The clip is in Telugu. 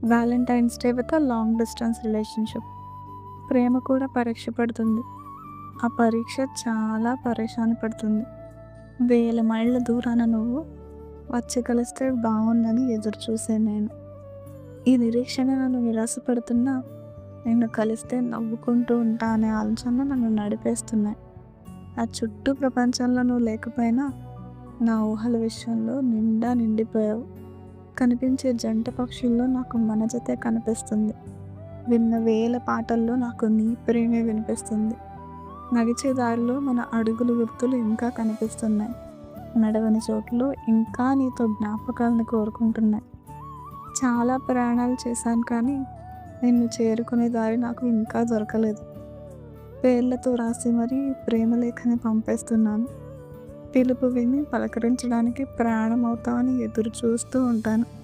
Valentine's Day with long distance relationship. ప్రేమ కూడా పరీక్ష పెడుతుంది. ఆ పరీక్ష చాలా పరేషాన్ పెడుతుంది. వేల మైళ్ళ దూరాన నువ్వు వచ్చి కలిస్తే బాగుందని ఎదురు చూసే నేను. ఈ నిరీక్షణ నన్ను నిరాశపెడుతున్నా, నిన్ను కలిస్తే నవ్వుకుంటూ ఉంటా అనే ఆలోచన నన్ను నడిపేస్తున్నాయి. ఆ చుట్టూ ప్రపంచంలో నువ్వు లేకపోయినా నా ఊహల విషయంలో నిండా నిండిపోయావు. కనిపించే జంట పక్షుల్లో నాకు మన జతే కనిపిస్తుంది. విన్న వేల పాటల్లో నాకు నీ ప్రేమే వినిపిస్తుంది. నడిచే దారిలో మన అడుగులు గుర్తులు ఇంకా కనిపిస్తున్నాయి. నడవని చోట్లలో ఇంకా నీతో జ్ఞాపకాలను కోరుకుంటున్నాయి. చాలా ప్రయాణాలు చేశాను కానీ నిన్ను చేరుకునే దారి నాకు ఇంకా దొరకలేదు. పేర్లతో రాసి మరీ ప్రేమలేఖని పంపేస్తున్నాను. పిలుపు విని పలకరించడానికి ప్రయాణం అవుతామని ఎదురు చూస్తూ ఉంటాను.